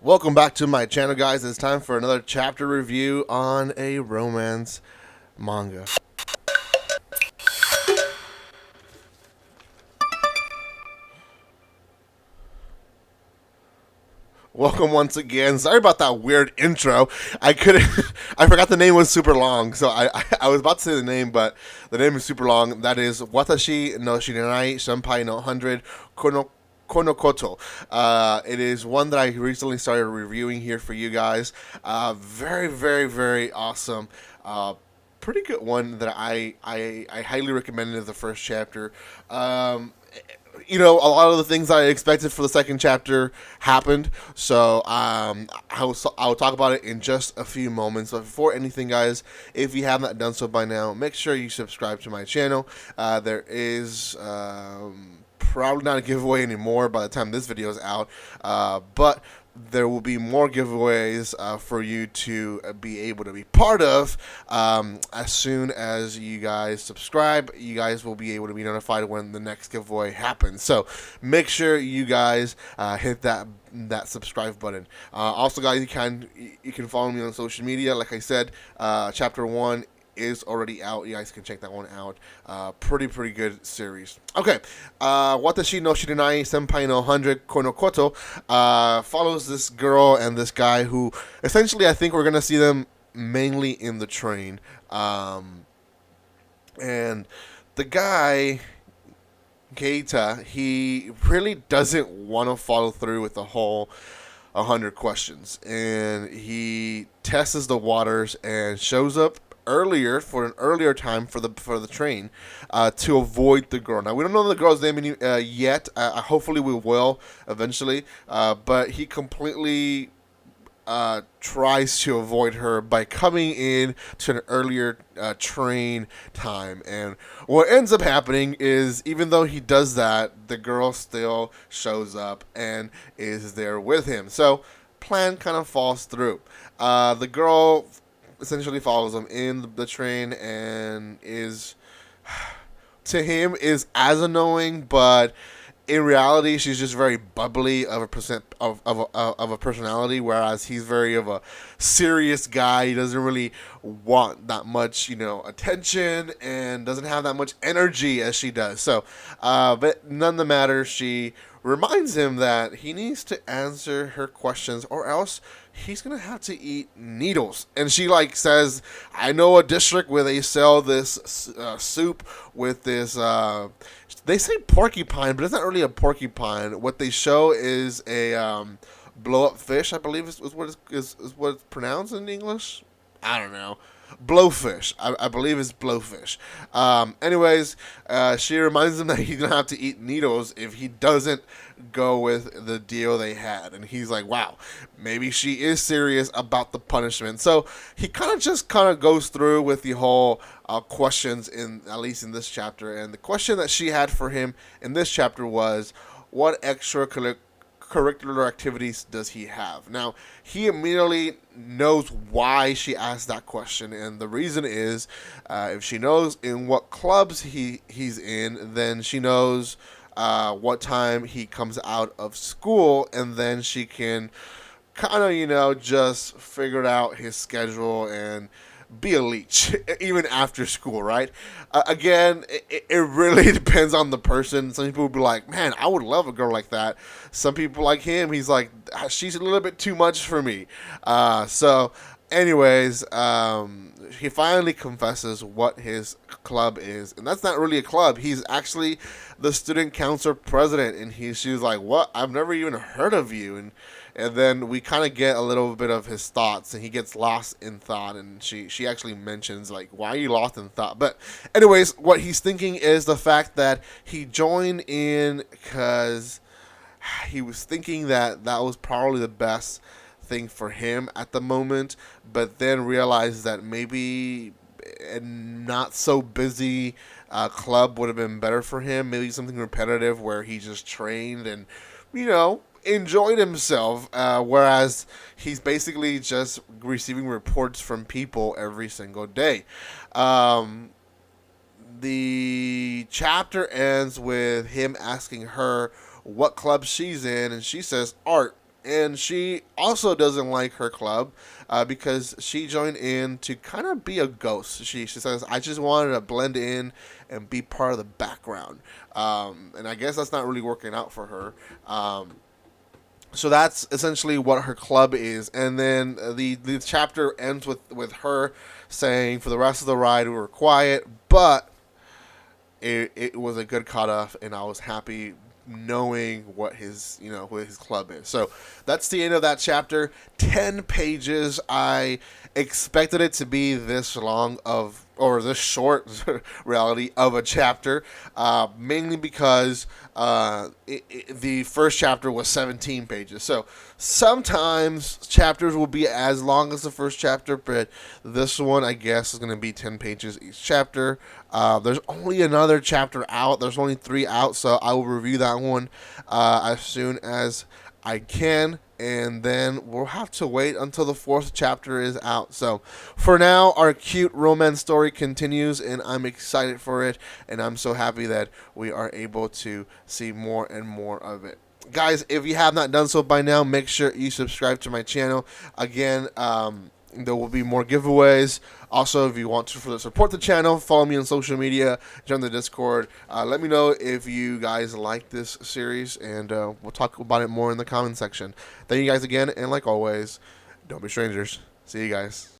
Welcome back to my channel, guys. It's time for another chapter review on a romance manga. Welcome once again. Sorry about that weird intro. I couldn't. I forgot the name was super long, so I was about to say the name, but the name is super long. That is Watashi no Shiranai Senpai no 100 koto. It is one that I recently started reviewing here for you guys. Very, very, very awesome. Pretty good one that I highly recommended the first chapter. A lot of the things I expected for the second chapter happened. So I'll talk about it in just a few moments. But before anything, guys, if you have not done so by now, make sure you subscribe to my channel. There is probably not a giveaway anymore by the time this video is out, but there will be more giveaways for you to be able to be part of. As soon as you guys subscribe, you guys will be able to be notified when the next giveaway happens. So make sure you guys hit that subscribe button. Also, guys, you can follow me on social media. Like I said, chapter 1 is already out. You guys can check that one out. Pretty good series. Okay, Watashi no Shiranai Senpai no 100 koto follows this girl and this guy who essentially I think we're gonna see them mainly in the train. And the guy Keita, he really doesn't want to follow through with the whole 100 questions, and he tests the waters and shows up earlier for an earlier time for the train to avoid the girl. Now we don't know the girl's name yet. Hopefully we will eventually, but he completely tries to avoid her by coming in to an earlier train time. And what ends up happening is, even though he does that, the girl still shows up and is there with him. So plan kind of falls through. The girl essentially follows him in the train and is, to him, is as annoying, but in reality, she's just very bubbly of a personality, whereas he's very of a serious guy. He doesn't really want that much, attention, and doesn't have that much energy as she does. So, but none the matter, she reminds him that he needs to answer her questions, or else he's gonna have to eat needles. And she says, "I know a district where they sell this soup with this." They say porcupine, but it's not really a porcupine. What they show is a blow up fish, I believe is what it's pronounced in English. I don't know. Blowfish. I believe it's blowfish. Anyways, she reminds him that he's going to have to eat needles if he doesn't go with the deal they had. And he's like, wow, maybe she is serious about the punishment. So he kind of goes through with the whole questions, at least in this chapter. And the question that she had for him in this chapter was, what extracurricular activities does he have? Now, he immediately knows why she asked that question, and the reason is, if she knows in what clubs he's in, then she knows what time he comes out of school, and then she can kind of, just figure out his schedule and be a leech even after school, right? Again, it really depends on the person. Some people will be like, man, I would love a girl like that. Some people like him, he's like, she's a little bit too much for me. So anyways, he finally confesses what his club is, and that's not really a club. He's actually the student council president, and she's like, what? I've never even heard of you. And then we kind of get a little bit of his thoughts, and he gets lost in thought, and she actually mentions, like, why are you lost in thought? But anyways, what he's thinking is the fact that he joined in because he was thinking that was probably the best thing for him at the moment, but then realized that maybe a not so busy club would have been better for him. Maybe something repetitive where he just trained and, enjoyed himself, whereas he's basically just receiving reports from people every single day. The chapter ends with him asking her what club she's in, and she says art. And she also doesn't like her club because she joined in to kind of be a ghost. She says, I just wanted to blend in and be part of the background. And I guess that's not really working out for her. So that's essentially what her club is. And then the chapter ends with her saying, for the rest of the ride, we were quiet, but it was a good cutoff, and I was happy knowing what his club is. So that's the end of that chapter. 10 pages. I expected it to be this long or this short reality of a chapter, mainly because the first chapter was 17 pages. So sometimes chapters will be as long as the first chapter, but this one, I guess, is going to be 10 pages each chapter. There's only another chapter out. There's only 3 out, so I will review that one as soon as I can, and then we'll have to wait until the 4th chapter is out. So for now, our cute romance story continues, and I'm excited for it, and I'm so happy that we are able to see more and more of it. Guys, if you have not done so by now, make sure you subscribe to my channel. Again, there will be more giveaways. Also, if you want to further support the channel, follow me on social media, join the Discord. Let me know if you guys like this series, and we'll talk about it more in the comment section. Thank you guys again, and like always, don't be strangers. See you guys.